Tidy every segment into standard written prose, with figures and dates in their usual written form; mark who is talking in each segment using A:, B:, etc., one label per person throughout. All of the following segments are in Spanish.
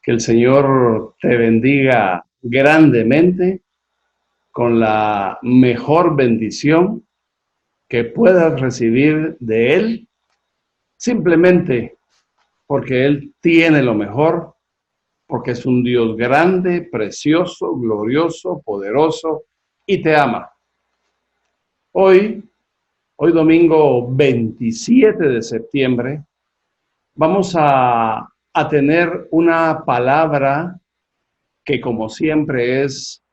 A: Que el Señor te bendiga grandemente con la mejor bendición que puedas recibir de Él, simplemente porque Él tiene lo mejor, porque es un Dios grande, precioso, glorioso, poderoso y te ama. Hoy domingo 27 de septiembre, vamos a tener una palabra que como siempre es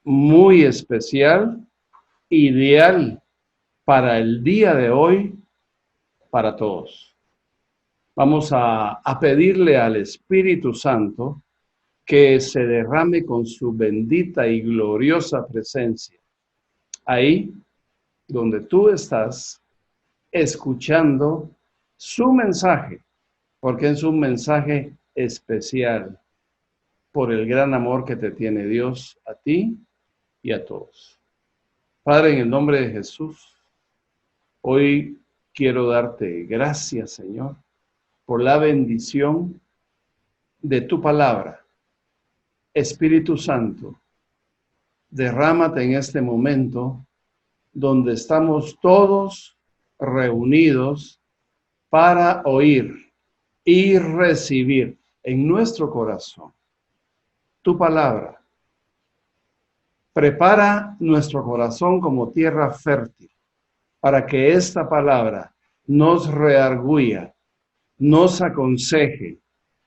A: muy especial, ideal para el día de hoy, para todos. Vamos a pedirle al Espíritu Santo que se derrame con su bendita y gloriosa presencia. Ahí donde tú estás escuchando su mensaje, porque es un mensaje especial por el gran amor que te tiene Dios a ti y a todos. Padre, en el nombre de Jesús, hoy quiero darte gracias, Señor, por la bendición de tu palabra. Espíritu Santo, derrámate en este momento donde estamos todos reunidos para oír y recibir en nuestro corazón tu palabra. Prepara nuestro corazón como tierra fértil para que esta palabra nos redarguya, nos aconseje,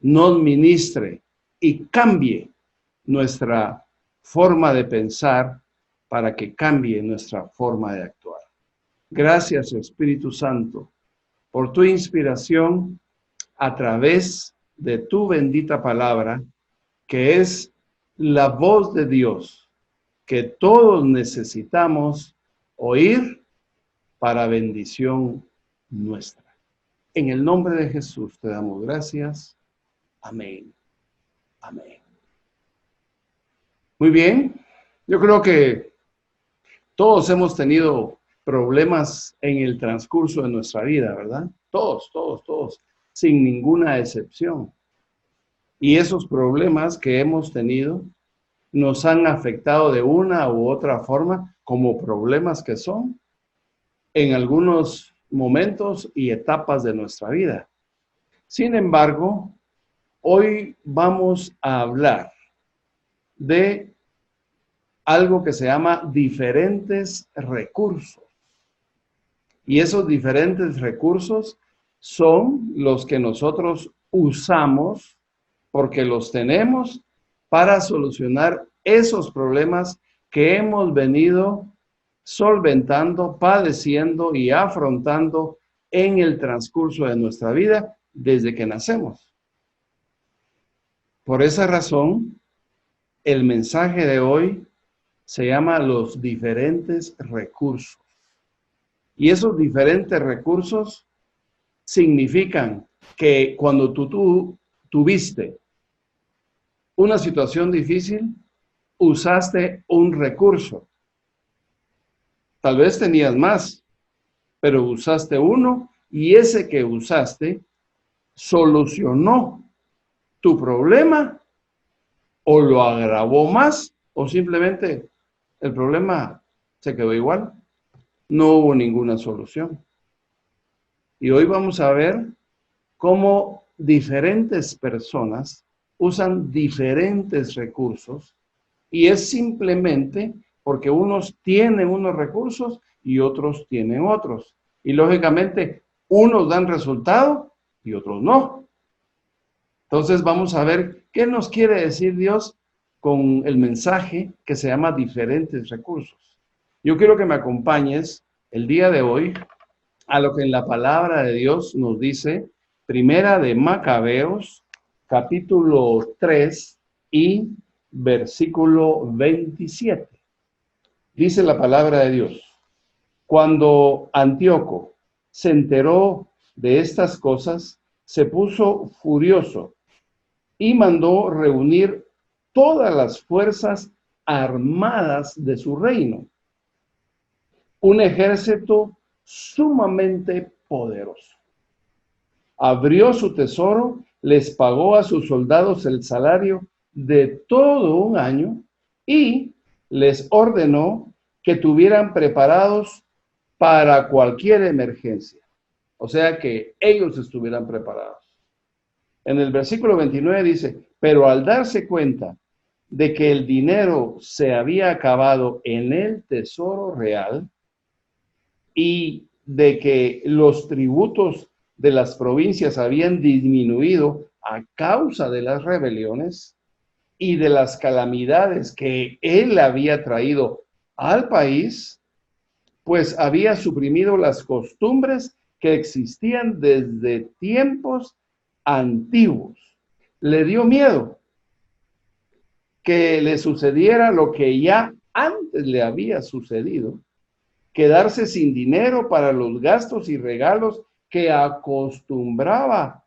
A: nos ministre y cambie nuestra forma de pensar para que cambie nuestra forma de actuar. Gracias, Espíritu Santo, por tu inspiración a través de tu bendita palabra, que es la voz de Dios que todos necesitamos oír para bendición nuestra. En el nombre de Jesús te damos gracias. Amén. Amén. Muy bien. Yo creo que todos hemos tenido problemas en el transcurso de nuestra vida, ¿verdad? Todos, sin ninguna excepción. Y esos problemas que hemos tenido nos han afectado de una u otra forma como problemas que son en algunos momentos y etapas de nuestra vida. Sin embargo, hoy vamos a hablar de algo que se llama diferentes recursos. Y esos diferentes recursos son los que nosotros usamos porque los tenemos para solucionar esos problemas que hemos venido solventando, padeciendo y afrontando en el transcurso de nuestra vida desde que nacemos. Por esa razón, el mensaje de hoy se llama los diferentes recursos. Y esos diferentes recursos significan que cuando tú tuviste una situación difícil, usaste un recurso. Tal vez tenías más, pero usaste uno y ese que usaste solucionó tu problema o lo agravó más o simplemente el problema se quedó igual. No hubo ninguna solución. Y hoy vamos a ver cómo diferentes personas usan diferentes recursos y es simplemente porque unos tienen unos recursos y otros tienen otros. Y lógicamente, unos dan resultado y otros no. Entonces vamos a ver qué nos quiere decir Dios con el mensaje que se llama diferentes recursos. Yo quiero que me acompañes el día de hoy a lo que en la palabra de Dios nos dice, Primera de Macabeos, capítulo 3 y versículo 27. Dice la palabra de Dios: cuando Antíoco se enteró de estas cosas, se puso furioso y mandó reunir todas las fuerzas armadas de su reino, un ejército sumamente poderoso. Abrió su tesoro les pagó a sus soldados el salario de todo un año y les ordenó que tuvieran preparados para cualquier emergencia. O sea, que ellos estuvieran preparados. En el versículo 29 dice, pero al darse cuenta de que el dinero se había acabado en el tesoro real y de que los tributos de las provincias habían disminuido a causa de las rebeliones y de las calamidades que él había traído al país, pues había suprimido las costumbres que existían desde tiempos antiguos. Le dio miedo que le sucediera lo que ya antes le había sucedido, quedarse sin dinero para los gastos y regalos que acostumbraba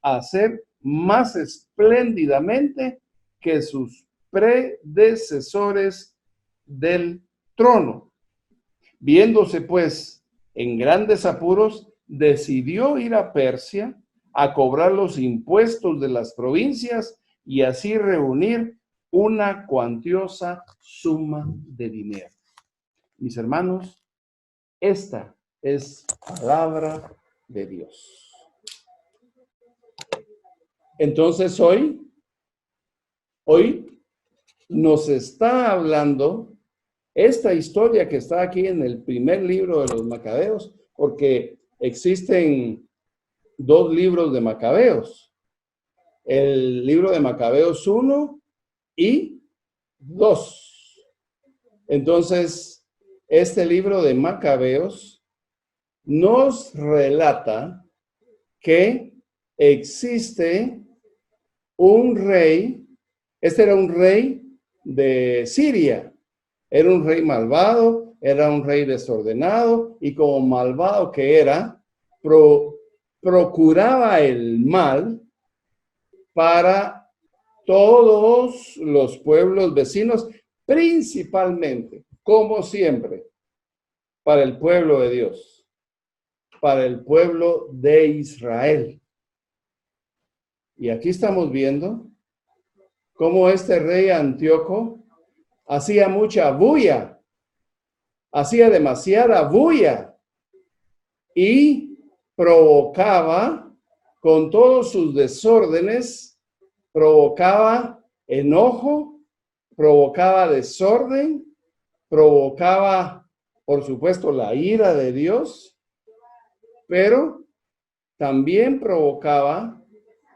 A: a hacer más espléndidamente que sus predecesores del trono. Viéndose pues en grandes apuros, decidió ir a Persia a cobrar los impuestos de las provincias y así reunir una cuantiosa suma de dinero. Mis hermanos, esta es palabra de Dios. Entonces hoy nos está hablando esta historia que está aquí en el primer libro de los Macabeos, porque existen dos libros de Macabeos, el libro de Macabeos 1 y 2. Entonces, este libro de Macabeos nos relata que existe un rey, este era un rey de Siria, era un rey malvado, era un rey desordenado y como malvado que era, procuraba el mal para todos los pueblos vecinos, principalmente, como siempre, para el pueblo de Dios, para el pueblo de Israel. Y aquí estamos viendo cómo este rey Antíoco hacía mucha bulla, hacía demasiada bulla y provocaba con todos sus desórdenes, provocaba enojo, provocaba desorden, provocaba, por supuesto, la ira de Dios, pero también provocaba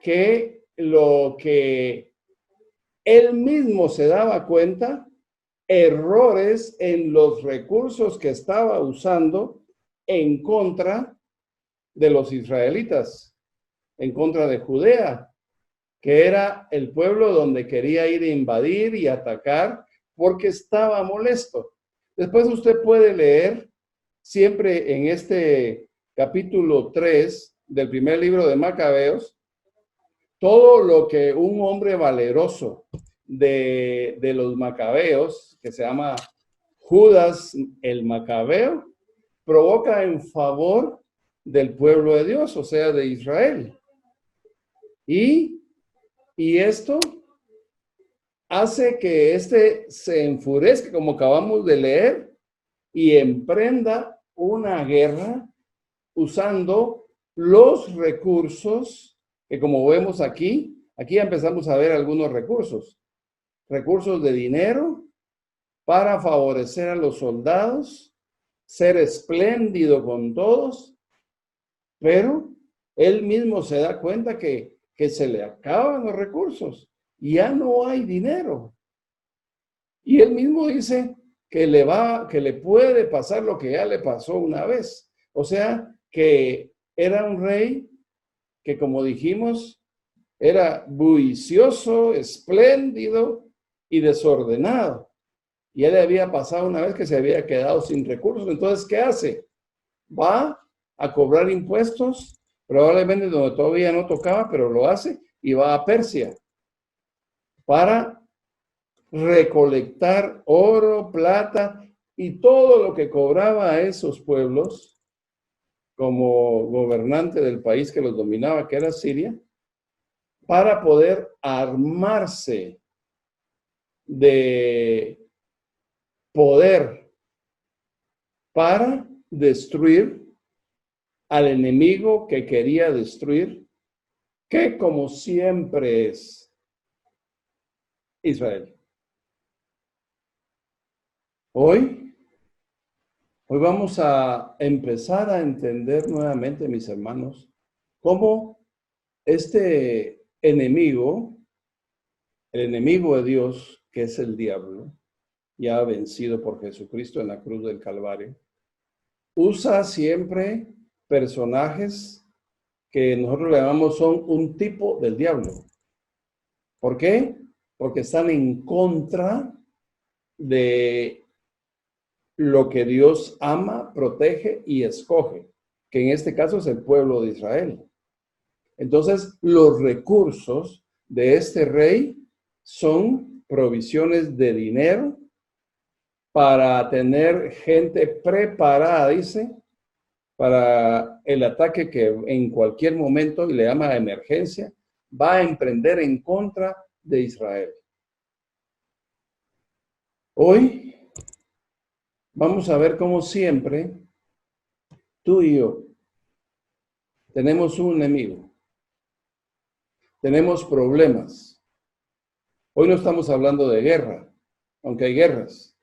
A: que lo que él mismo se daba cuenta, errores en los recursos que estaba usando en contra de los israelitas, en contra de Judea, que era el pueblo donde quería ir a invadir y atacar porque estaba molesto. Después usted puede leer siempre en este capítulo 3 del primer libro de Macabeos, todo lo que un hombre valeroso de los Macabeos, que se llama Judas el Macabeo, provoca en favor del pueblo de Dios, o sea, de Israel. Y esto hace que éste se enfurezca, como acabamos de leer, y emprenda una guerra usando los recursos que, como vemos aquí empezamos a ver algunos recursos de dinero para favorecer a los soldados, ser espléndido con todos, pero él mismo se da cuenta que se le acaban los recursos y ya no hay dinero. Y él mismo dice que le puede pasar lo que ya le pasó una vez. O sea, que era un rey que, como dijimos, era bullicioso, espléndido y desordenado. Y él le había pasado una vez que se había quedado sin recursos. Entonces, ¿qué hace? Va a cobrar impuestos, probablemente donde todavía no tocaba, pero lo hace, y va a Persia para recolectar oro, plata y todo lo que cobraba a esos pueblos como gobernante del país que los dominaba, que era Siria, para poder armarse de poder para destruir al enemigo que quería destruir, que como siempre es Israel. Hoy vamos a empezar a entender nuevamente, mis hermanos, cómo este enemigo, el enemigo de Dios, que es el diablo, ya vencido por Jesucristo en la cruz del Calvario, usa siempre personajes que nosotros le llamamos son un tipo del diablo. ¿Por qué? Porque están en contra de lo que Dios ama, protege y escoge, que en este caso es el pueblo de Israel. Entonces, los recursos de este rey son provisiones de dinero para tener gente preparada, dice, para el ataque que en cualquier momento, y le llama emergencia, va a emprender en contra de Israel. Hoy vamos a ver cómo siempre tú y yo tenemos un enemigo, tenemos problemas. Hoy no estamos hablando de guerra, aunque hay guerras,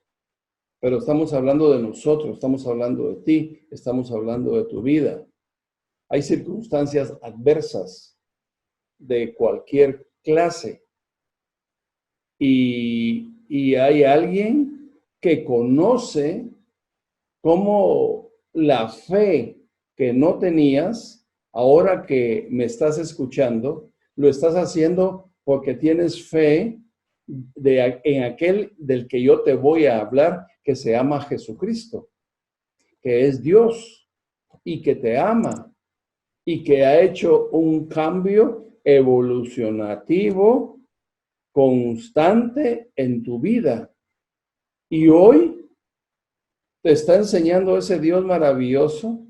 A: pero estamos hablando de nosotros, estamos hablando de ti, estamos hablando de tu vida. Hay circunstancias adversas de cualquier clase y hay alguien que conoce cómo la fe que no tenías, ahora que me estás escuchando, lo estás haciendo porque tienes fe en aquel del que yo te voy a hablar, que se llama Jesucristo, que es Dios y que te ama y que ha hecho un cambio evolucionativo constante en tu vida. Y hoy te está enseñando ese Dios maravilloso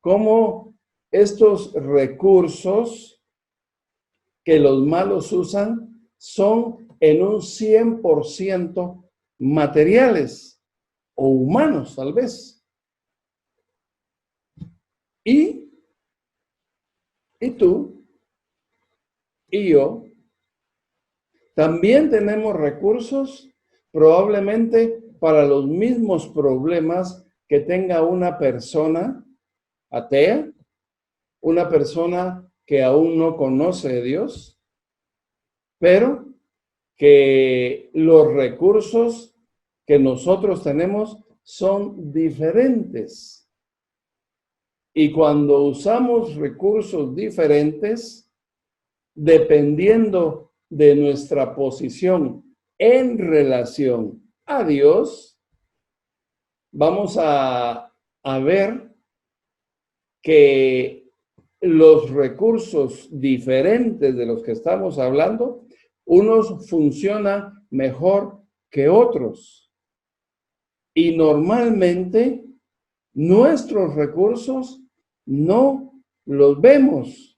A: cómo estos recursos que los malos usan son en un 100% materiales o humanos, tal vez. Y tú y yo también tenemos recursos probablemente para los mismos problemas que tenga una persona atea, una persona que aún no conoce a Dios, pero que los recursos que nosotros tenemos son diferentes. Y cuando usamos recursos diferentes, dependiendo de nuestra posición en relación a Dios, vamos a ver que los recursos diferentes de los que estamos hablando, unos funcionan mejor que otros. Y normalmente nuestros recursos no los vemos,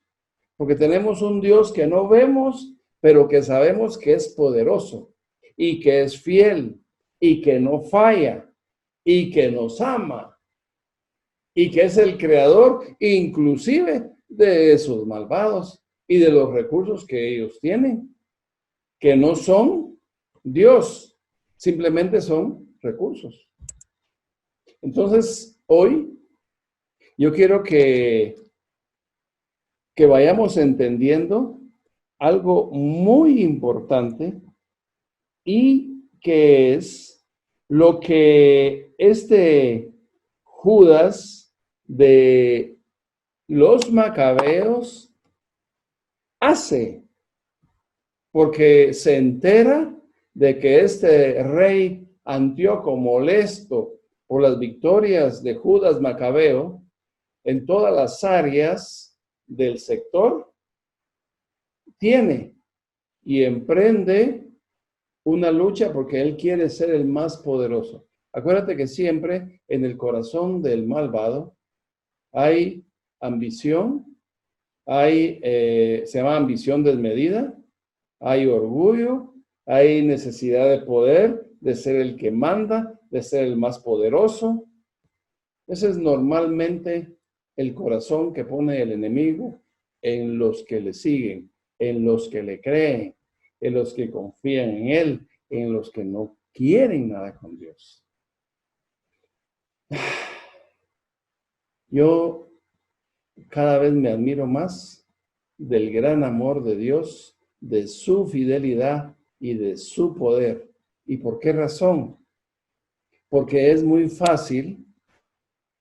A: porque tenemos un Dios que no vemos, pero que sabemos que es poderoso y que es fiel y que no falla y que nos ama y que es el creador inclusive de esos malvados y de los recursos que ellos tienen, que no son Dios, simplemente son recursos. Entonces, hoy yo quiero que vayamos entendiendo algo muy importante y que es lo que este Judas de los Macabeos hace, porque se entera de que este rey Antíoco, molesto por las victorias de Judas Macabeo en todas las áreas del sector, tiene y emprende una lucha porque él quiere ser el más poderoso. Acuérdate que siempre en el corazón del malvado hay ambición, hay, se llama ambición desmedida, hay orgullo, hay necesidad de poder, de ser el que manda, de ser el más poderoso. Ese es normalmente el corazón que pone el enemigo en los que le siguen, en los que le creen, en los que confían en él, en los que no quieren nada con Dios. Yo cada vez me admiro más del gran amor de Dios, de su fidelidad y de su poder. ¿Y por qué razón? Porque es muy fácil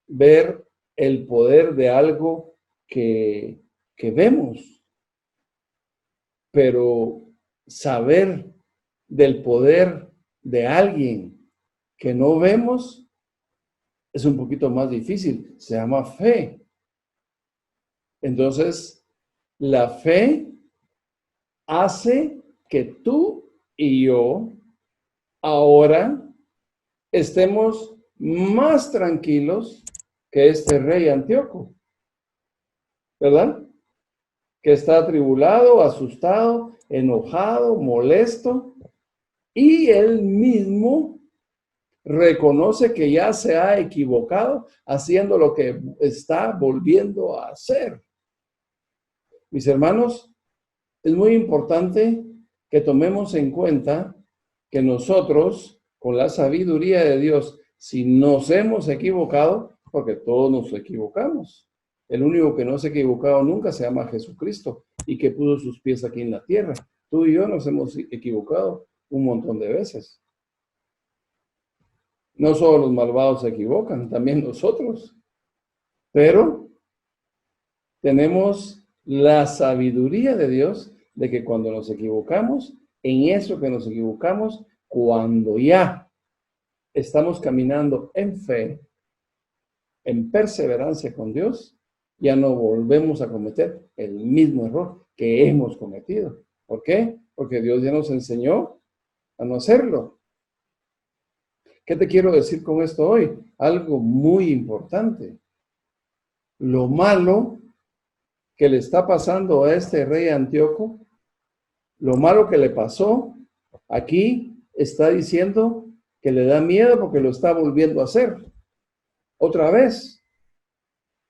A: ver el poder de algo que vemos, pero saber del poder de alguien que no vemos es un poquito más difícil. Se llama fe. Entonces, la fe hace que tú y yo ahora estemos más tranquilos que este rey Antíoco, ¿verdad? Que está atribulado, asustado, enojado, molesto, y él mismo reconoce que ya se ha equivocado haciendo lo que está volviendo a hacer. Mis hermanos, es muy importante que tomemos en cuenta que nosotros, con la sabiduría de Dios, si nos hemos equivocado, porque todos nos equivocamos. El único que no se ha equivocado nunca se llama Jesucristo y que puso sus pies aquí en la tierra. Tú y yo nos hemos equivocado un montón de veces. No solo los malvados se equivocan, también nosotros. Pero tenemos la sabiduría de Dios de que cuando nos equivocamos, en eso que nos equivocamos, cuando ya estamos caminando en fe, en perseverancia con Dios, ya no volvemos a cometer el mismo error que hemos cometido. ¿Por qué? Porque Dios ya nos enseñó a no hacerlo. ¿Qué te quiero decir con esto hoy? Algo muy importante. Lo malo que le está pasando a este rey Antíoco, lo malo que le pasó, aquí está diciendo que le da miedo porque lo está volviendo a hacer. Otra vez.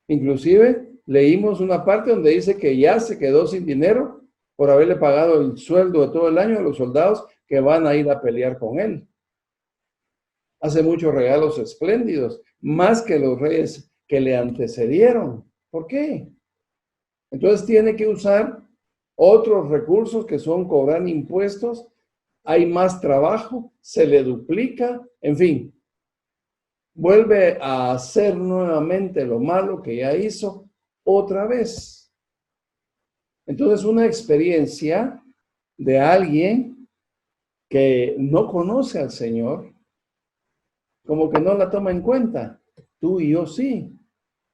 A: Inclusive leímos una parte donde dice que ya se quedó sin dinero por haberle pagado el sueldo de todo el año a los soldados que van a ir a pelear con él. Hace muchos regalos espléndidos, más que los reyes que le antecedieron. ¿Por qué? Entonces tiene que usar otros recursos que son cobrar impuestos, hay más trabajo, se le duplica, en fin. Vuelve a hacer nuevamente lo malo que ya hizo otra vez. Entonces, una experiencia de alguien que no conoce al Señor, como que no la toma en cuenta. Tú y yo sí.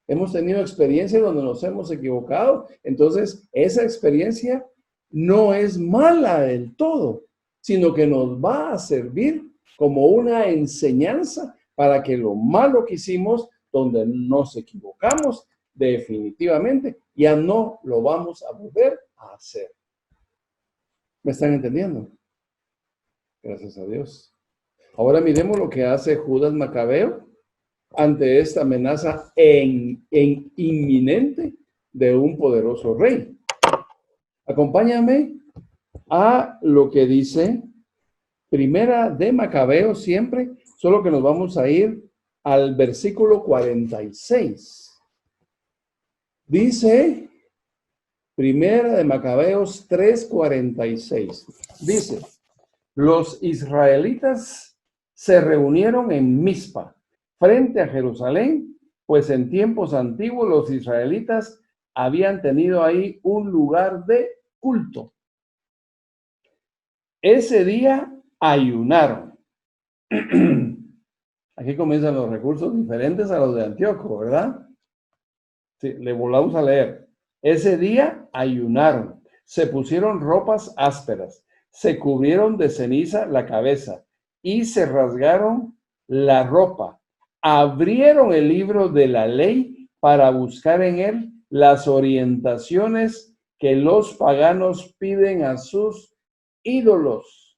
A: Hemos tenido experiencias donde nos hemos equivocado. Entonces, esa experiencia no es mala del todo, sino que nos va a servir como una enseñanza para que lo malo que hicimos, donde nos equivocamos, definitivamente ya no lo vamos a volver a hacer. ¿Me están entendiendo? Gracias a Dios. Ahora miremos lo que hace Judas Macabeo ante esta amenaza inminente de un poderoso rey. Acompáñame a lo que dice Primera de Macabeo siempre, solo que nos vamos a ir al versículo 46. Dice Primera de Macabeos 3:46. Dice, los israelitas se reunieron en Mizpa, frente a Jerusalén, pues en tiempos antiguos los israelitas habían tenido ahí un lugar de culto. Ese día ayunaron. Aquí comienzan los recursos diferentes a los de Antíoco, ¿verdad? Sí, le volvamos a leer. Ese día ayunaron, se pusieron ropas ásperas, se cubrieron de ceniza la cabeza y se rasgaron la ropa. Abrieron el libro de la ley para buscar en él las orientaciones que los paganos piden a sus ídolos.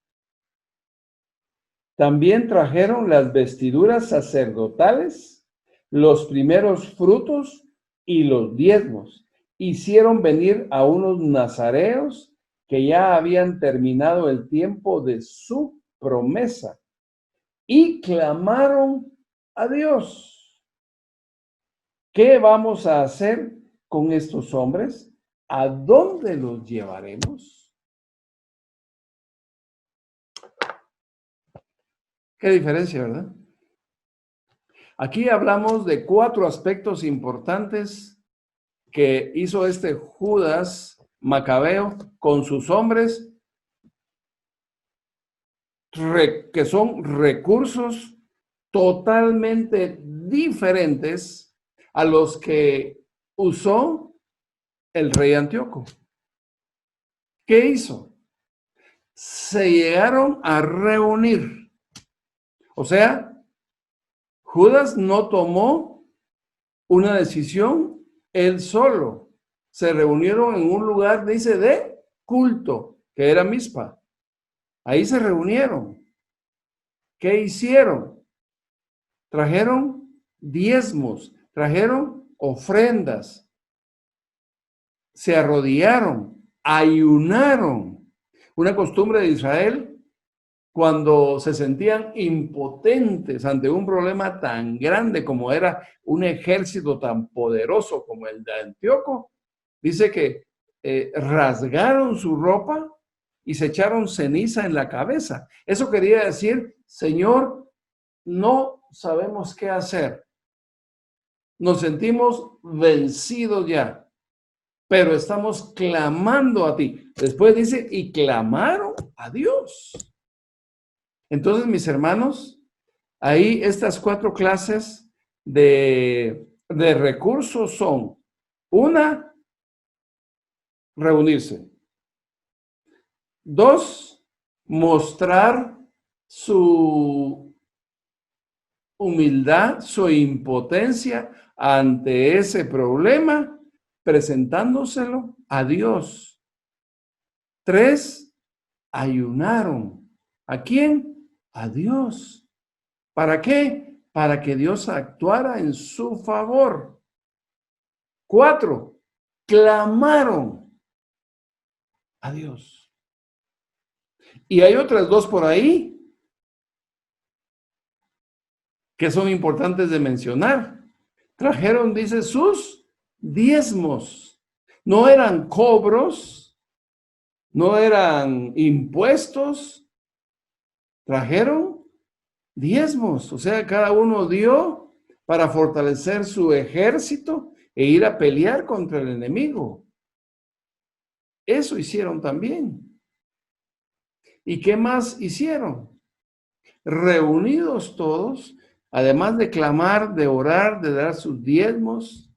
A: También trajeron las vestiduras sacerdotales, los primeros frutos y los diezmos. Hicieron venir a unos nazareos que ya habían terminado el tiempo de su promesa y clamaron a Dios. ¿Qué vamos a hacer con estos hombres? ¿A dónde los llevaremos? Qué diferencia, ¿verdad? Aquí hablamos de 4 aspectos importantes que hizo este Judas Macabeo con sus hombres, que son recursos totalmente diferentes a los que usó el rey Antíoco. ¿Qué hizo? Se llegaron a reunir. O sea, Judas no tomó una decisión él solo. Se reunieron en un lugar, dice, de culto, que era Mizpa. Ahí se reunieron. ¿Qué hicieron? Trajeron diezmos, trajeron ofrendas, se arrodillaron, ayunaron. Una costumbre de Israel, cuando se sentían impotentes ante un problema tan grande como era un ejército tan poderoso como el de Antíoco, dice que rasgaron su ropa y se echaron ceniza en la cabeza. Eso quería decir, Señor, no sabemos qué hacer. Nos sentimos vencidos ya, pero estamos clamando a ti. Después dice, y clamaron a Dios. Entonces, mis hermanos, ahí estas 4 clases de recursos son: una, reunirse; 2, mostrar su humildad, su impotencia ante ese problema, presentándoselo a Dios. 3, ayunaron. ¿A quién? A Dios. ¿Para qué? Para que Dios actuara en su favor. 4, clamaron a Dios. Y hay otras 2 por ahí que son importantes de mencionar. Trajeron, dice, sus diezmos. No eran cobros, no eran impuestos. Trajeron diezmos. O sea, cada uno dio para fortalecer su ejército e ir a pelear contra el enemigo. Eso hicieron también. ¿Y qué más hicieron? Reunidos todos, además de clamar, de orar, de dar sus diezmos,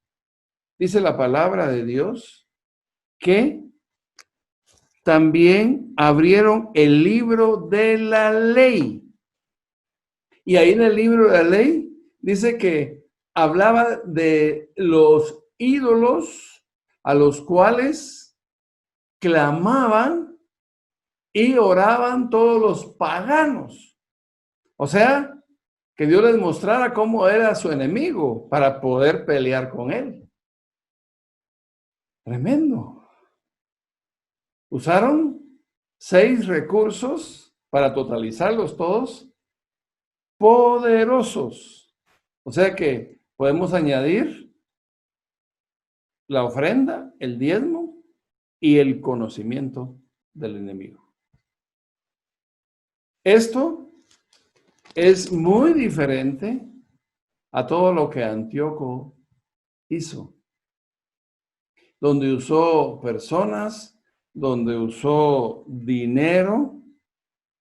A: dice la palabra de Dios, que también abrieron el libro de la ley. Y ahí en el libro de la ley dice que hablaba de los ídolos a los cuales clamaban y oraban todos los paganos. O sea, que Dios les mostrara cómo era su enemigo para poder pelear con él. Tremendo. Usaron 6 recursos para totalizarlos todos, poderosos. O sea que podemos añadir la ofrenda, el diezmo y el conocimiento del enemigo. Esto es muy diferente a todo lo que Antíoco hizo, donde usó personas, donde usó dinero,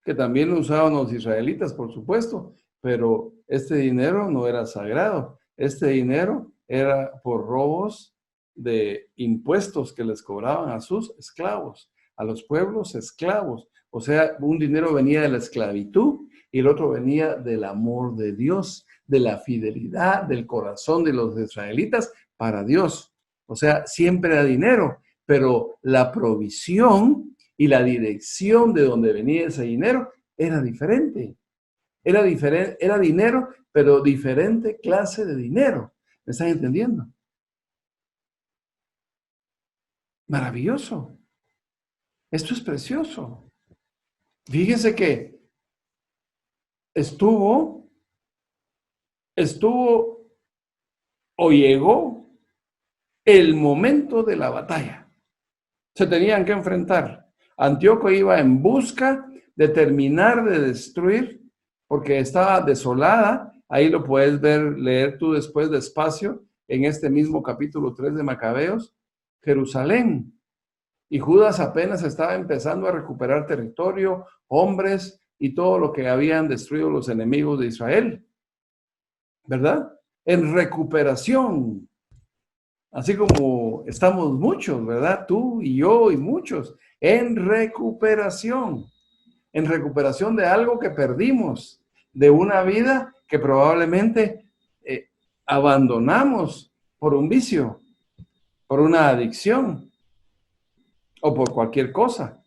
A: que también usaban los israelitas, por supuesto, pero este dinero no era sagrado. Este dinero era por robos de impuestos que les cobraban a sus esclavos, a los pueblos esclavos. O sea, un dinero venía de la esclavitud y el otro venía del amor de Dios, de la fidelidad del corazón de los israelitas para Dios. O sea, siempre era dinero, pero la provisión y la dirección de donde venía ese dinero era diferente. Era diferente, era dinero, pero diferente clase de dinero. ¿Me están entendiendo? Maravilloso. Esto es precioso. Fíjense que estuvo o llegó el momento de la batalla. Se tenían que enfrentar. Antíoco iba en busca de terminar de destruir, porque estaba desolada. Ahí lo puedes ver, leer tú después despacio, en este mismo capítulo 3 de Macabeos, Jerusalén. Y Judas apenas estaba empezando a recuperar territorio, hombres y todo lo que habían destruido los enemigos de Israel. ¿Verdad? En recuperación. Así como estamos muchos, ¿verdad? Tú y yo y muchos. En recuperación de algo que perdimos, de una vida que probablemente abandonamos por un vicio, por una adicción o por cualquier cosa.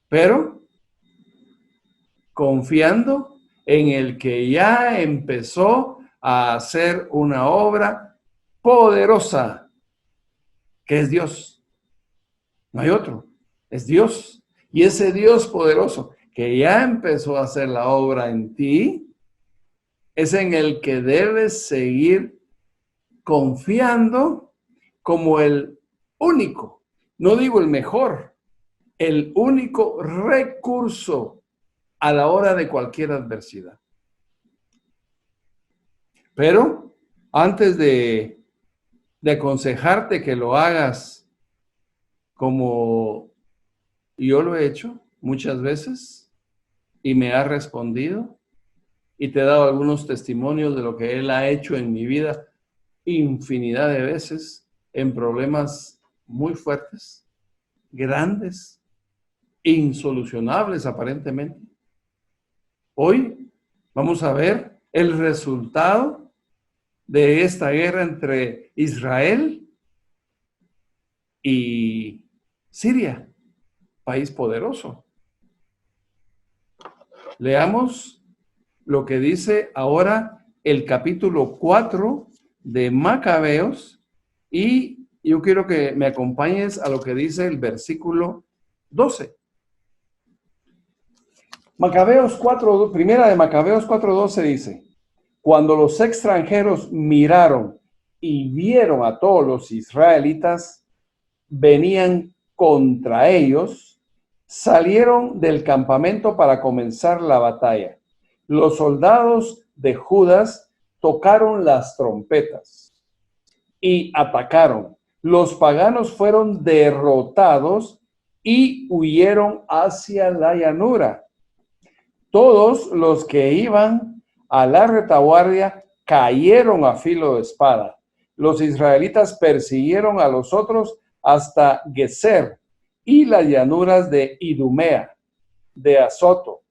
A: Pero confiando en el que ya empezó a hacer una obra poderosa, que es Dios. No hay otro, es Dios. Y ese Dios poderoso que ya empezó a hacer la obra en ti, es en el que debes seguir confiando como el único, no digo el mejor, el único recurso a la hora de cualquier adversidad. Pero antes de aconsejarte que lo hagas como yo lo he hecho muchas veces y me ha respondido y te he dado algunos testimonios de lo que Él ha hecho en mi vida infinidad de veces en problemas muy fuertes, grandes, insolucionables aparentemente. Hoy vamos a ver el resultado de esta guerra entre Israel y Siria, país poderoso. Leamos lo que dice ahora el capítulo 4 de Macabeos y yo quiero que me acompañes a lo que dice el versículo 12. Macabeos 4, primera de Macabeos 4:12 dice: cuando los extranjeros miraron y vieron a todos los israelitas, venían contra ellos, salieron del campamento para comenzar la batalla. Los soldados de Judas tocaron las trompetas y atacaron. Los paganos fueron derrotados y huyeron hacia la llanura. Todos los que iban a la retaguardia cayeron a filo de espada. Los israelitas persiguieron a los otros hasta Geser y las llanuras de Idumea, de Azoto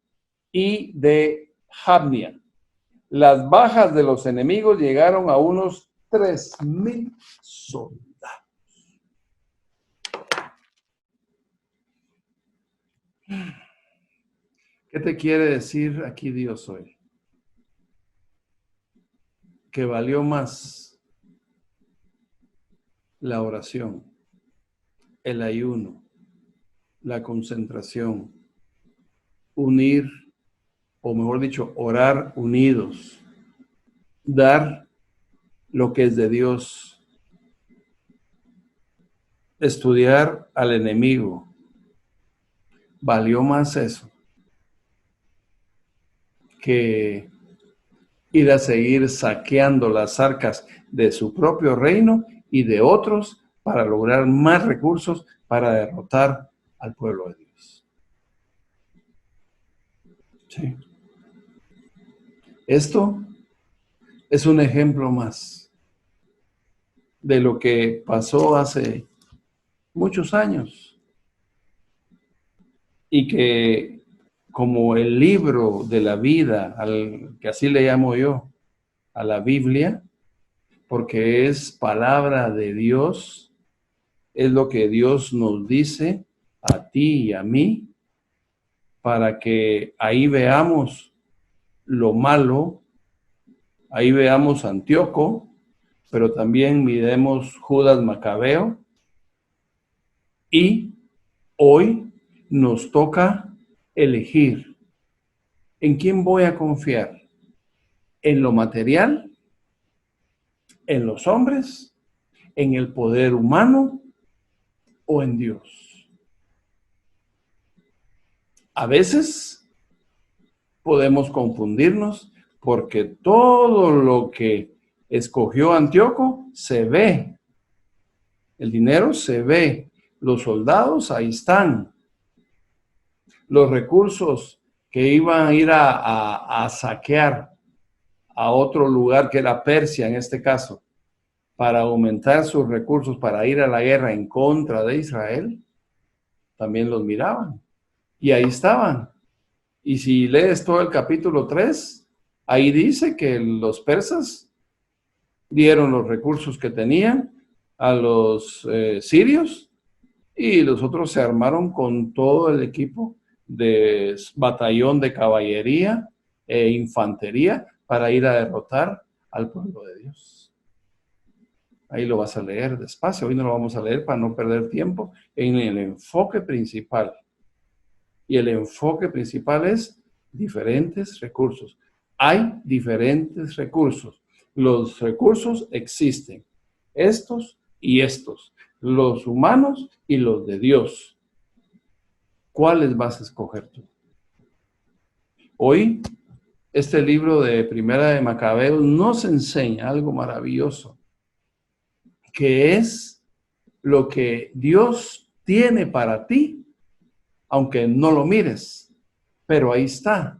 A: y de Jabnia. Las bajas de los enemigos llegaron a unos 3,000 soldados. ¿Qué te quiere decir aquí Dios hoy? Que valió más la oración, el ayuno, la concentración, unir, o mejor dicho, orar unidos, dar lo que es de Dios, estudiar al enemigo. Valió más eso que ir a seguir saqueando las arcas de su propio reino y de otros para lograr más recursos para derrotar al pueblo de Dios. Sí. Esto es un ejemplo más de lo que pasó hace muchos años y que como el libro de la vida, que así le llamo yo, a la Biblia, porque es palabra de Dios, es lo que Dios nos dice a ti y a mí, para que ahí veamos lo malo, ahí veamos Antíoco, pero también miremos Judas Macabeo, y hoy nos toca elegir en quién voy a confiar, en lo material, en los hombres, en el poder humano o en Dios. A veces podemos confundirnos porque todo lo que escogió Antíoco se ve. El dinero se ve. Los soldados ahí están. Los recursos que iban a ir a saquear a otro lugar que era Persia en este caso, para aumentar sus recursos para ir a la guerra en contra de Israel, también los miraban. Y ahí estaban. Y si lees todo el capítulo 3, ahí dice que los persas dieron los recursos que tenían a los sirios y los otros se armaron con todo el equipo de batallón de caballería e infantería para ir a derrotar al pueblo de Dios. Ahí lo vas a leer despacio, hoy no lo vamos a leer para no perder tiempo en el enfoque principal. Y el enfoque principal es diferentes recursos. Hay diferentes recursos. Los recursos existen, estos y estos, los humanos y los de Dios. ¿Cuáles vas a escoger tú? Hoy, este libro de Primera de Macabeos nos enseña algo maravilloso, que es lo que Dios tiene para ti, aunque no lo mires, pero ahí está.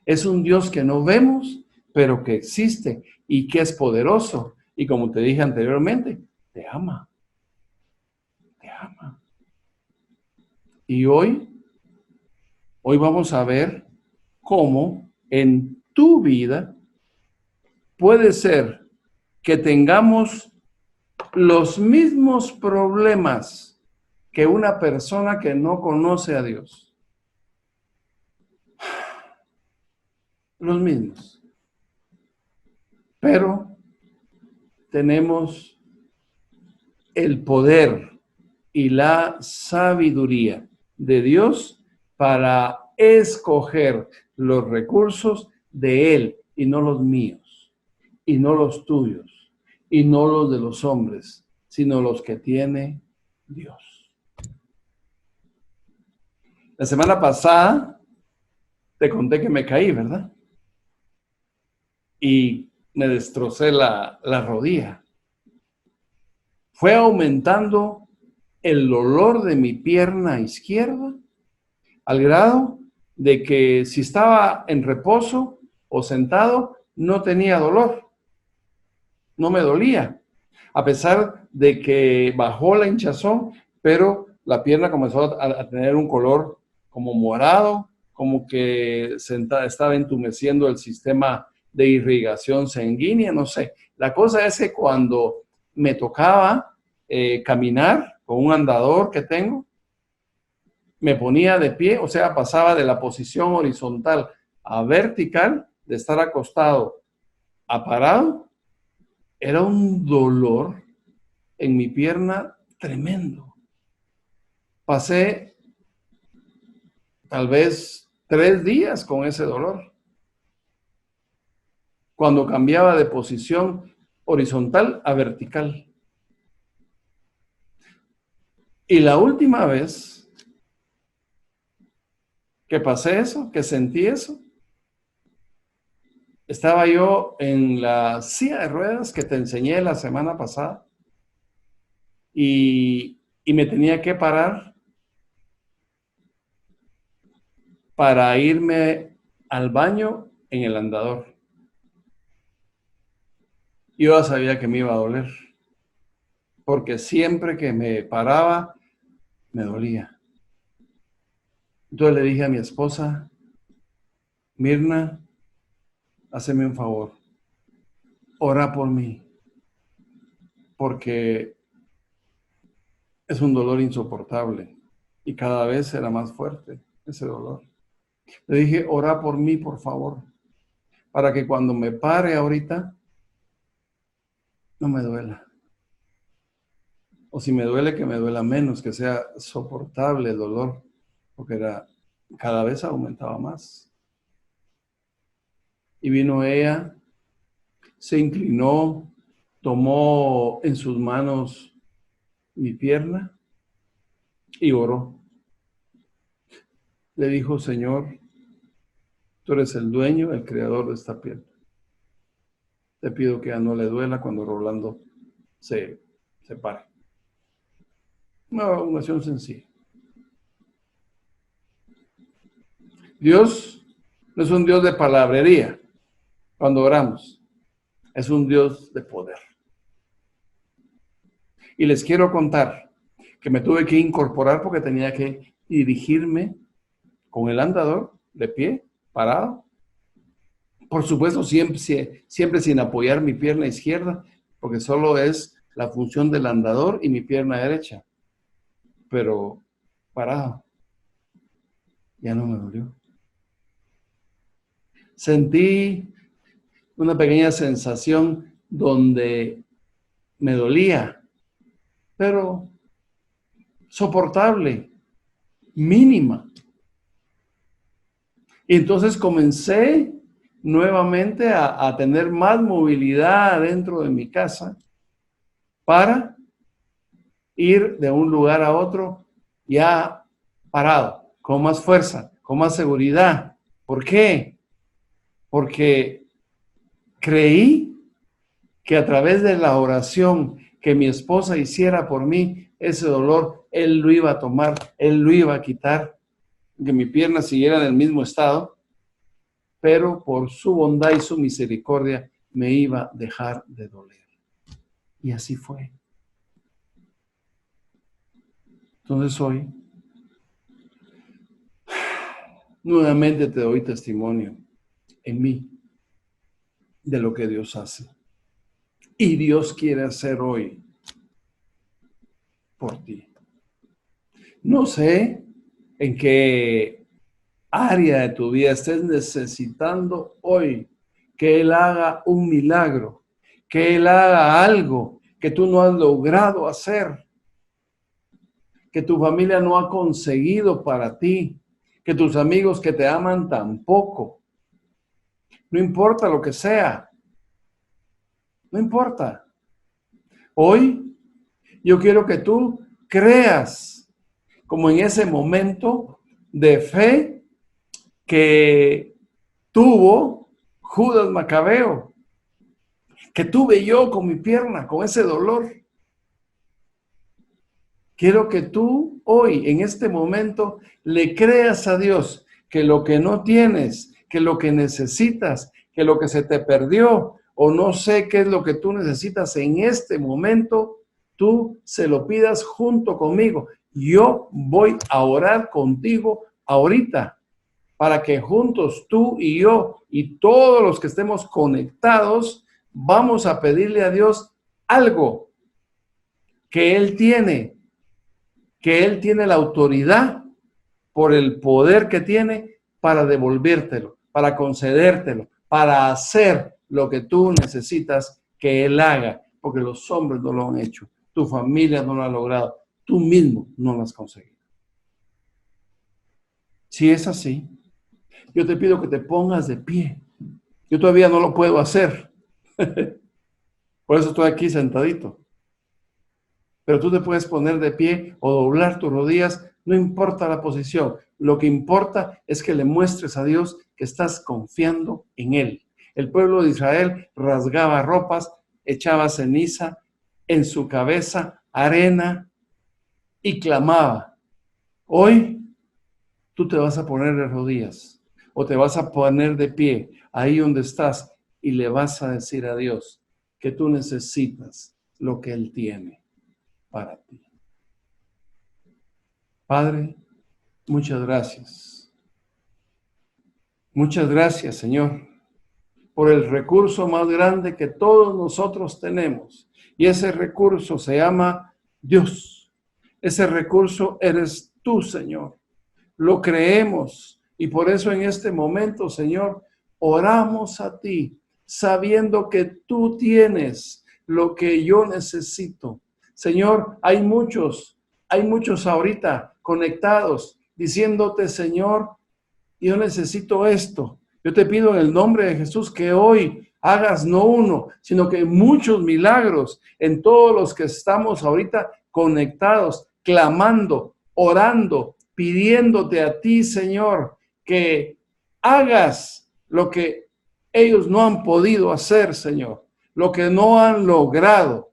A: Es un Dios que no vemos, pero que existe y que es poderoso. Y como te dije anteriormente, te ama. Te ama. Y hoy vamos a ver cómo en tu vida puede ser que tengamos los mismos problemas que una persona que no conoce a Dios. Los mismos. Pero tenemos el poder y la sabiduría de Dios para escoger los recursos de Él y no los míos, y no los tuyos, y no los de los hombres, sino los que tiene Dios. La semana pasada te conté que me caí, ¿verdad? Y me destrocé la rodilla. Fue aumentando el dolor de mi pierna izquierda al grado de que si estaba en reposo o sentado, no tenía dolor, no me dolía, a pesar de que bajó la hinchazón, pero la pierna comenzó a tener un color como morado, como que estaba entumeciendo el sistema de irrigación sanguínea, no sé. La cosa es que cuando me tocaba caminar con un andador que tengo, me ponía de pie, o sea, pasaba de la posición horizontal a vertical, de estar acostado a parado, era un dolor en mi pierna tremendo. Pasé tal vez 3 días con ese dolor. Cuando cambiaba de posición horizontal a vertical. Y la última vez que pasé eso, que sentí eso, estaba yo en la silla de ruedas que te enseñé la semana pasada y me tenía que parar para irme al baño en el andador. Yo ya sabía que me iba a doler, porque siempre que me paraba, me dolía. Entonces le dije a mi esposa, Mirna, háceme un favor, ora por mí, porque es un dolor insoportable y cada vez era más fuerte ese dolor. Le dije, ora por mí, por favor, para que cuando me pare ahorita, no me duela. O si me duele, que me duela menos, que sea soportable el dolor, porque cada vez aumentaba más. Y vino ella, se inclinó, tomó en sus manos mi pierna y oró. Le dijo, Señor, tú eres el dueño, el creador de esta pierna. Te pido que ya no le duela cuando Rolando se pare. Una oración sencilla. Dios no es un Dios de palabrería cuando oramos. Es un Dios de poder. Y les quiero contar que me tuve que incorporar porque tenía que dirigirme con el andador de pie, parado. Por supuesto, siempre sin apoyar mi pierna izquierda, porque solo es la función del andador y mi pierna derecha. Pero parado. Ya no me dolió. Sentí una pequeña sensación donde me dolía, pero soportable, mínima. Y entonces comencé nuevamente a tener más movilidad dentro de mi casa para ir de un lugar a otro ya parado, con más fuerza, con más seguridad. ¿Por qué? Porque creí que a través de la oración que mi esposa hiciera por mí, ese dolor, Él lo iba a tomar, Él lo iba a quitar, que mi pierna siguiera en el mismo estado, pero por su bondad y su misericordia me iba a dejar de doler. Y así fue. Entonces hoy, nuevamente te doy testimonio en mí de lo que Dios hace. Y Dios quiere hacer hoy por ti. No sé en qué área de tu vida estés necesitando hoy que Él haga un milagro, que Él haga algo que tú no has logrado hacer, que tu familia no ha conseguido para ti, que tus amigos que te aman tampoco. No importa lo que sea, no importa. Hoy yo quiero que tú creas como en ese momento de fe que tuvo Judas Macabeo, que tuve yo con mi pierna, con ese dolor. Quiero que tú hoy, en este momento, le creas a Dios que lo que no tienes, que lo que necesitas, que lo que se te perdió, o no sé qué es lo que tú necesitas en este momento, tú se lo pidas junto conmigo. Yo voy a orar contigo ahorita para que juntos tú y yo y todos los que estemos conectados, vamos a pedirle a Dios algo que Él tiene la autoridad por el poder que tiene para devolvértelo, para concedértelo, para hacer lo que tú necesitas que Él haga, porque los hombres no lo han hecho, tu familia no lo ha logrado, tú mismo no lo has conseguido. Si es así, yo te pido que te pongas de pie. Yo todavía no lo puedo hacer. Por eso estoy aquí sentadito. Pero tú te puedes poner de pie o doblar tus rodillas, no importa la posición. Lo que importa es que le muestres a Dios que estás confiando en Él. El pueblo de Israel rasgaba ropas, echaba ceniza en su cabeza, arena y clamaba. Hoy tú te vas a poner de rodillas o te vas a poner de pie ahí donde estás y le vas a decir a Dios que tú necesitas lo que Él tiene para ti. Padre, muchas gracias. Muchas gracias, Señor, por el recurso más grande que todos nosotros tenemos. Y ese recurso se llama Dios. Ese recurso eres tú, Señor. Lo creemos y por eso en este momento, Señor, oramos a ti, sabiendo que tú tienes lo que yo necesito. Señor, hay muchos ahorita conectados diciéndote, Señor, yo necesito esto. Yo te pido en el nombre de Jesús que hoy hagas no uno, sino que muchos milagros en todos los que estamos ahorita conectados, clamando, orando, pidiéndote a ti, Señor, que hagas lo que ellos no han podido hacer, Señor, lo que no han logrado,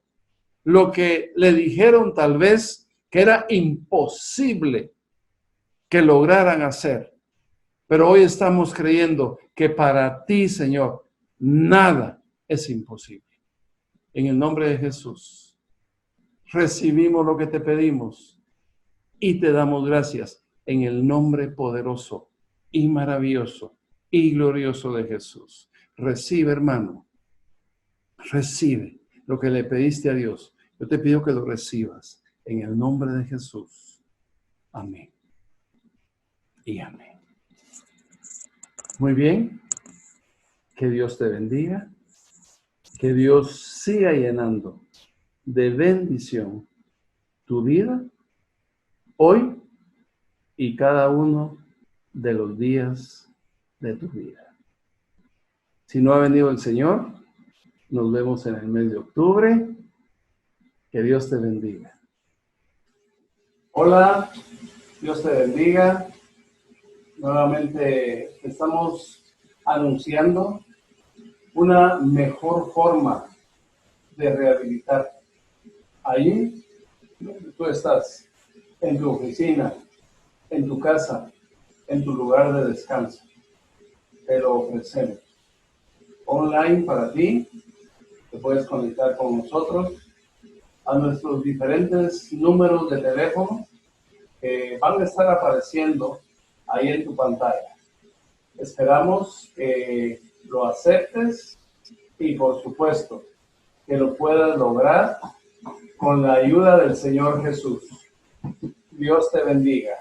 A: lo que le dijeron tal vez que era imposible que lograran hacer. Pero hoy estamos creyendo que para ti, Señor, nada es imposible. En el nombre de Jesús, recibimos lo que te pedimos y te damos gracias en el nombre poderoso y maravilloso y glorioso de Jesús. Recibe, hermano, recibe lo que le pediste a Dios. Yo te pido que lo recibas en el nombre de Jesús. Amén. Y amén. Muy bien. Que Dios te bendiga. Que Dios siga llenando de bendición tu vida hoy y cada uno de los días de tu vida. Si no ha venido el Señor, nos vemos en el mes de octubre. Que Dios te bendiga. Hola, Dios te bendiga. Nuevamente estamos anunciando una mejor forma de rehabilitar. Ahí tú estás, en tu oficina, en tu casa, en tu lugar de descanso. Te lo ofrecemos. Online para ti, te puedes conectar con nosotros a nuestros diferentes números de teléfono que van a estar apareciendo ahí en tu pantalla. Esperamos que lo aceptes y por supuesto que lo puedas lograr con la ayuda del Señor Jesús. Dios te bendiga.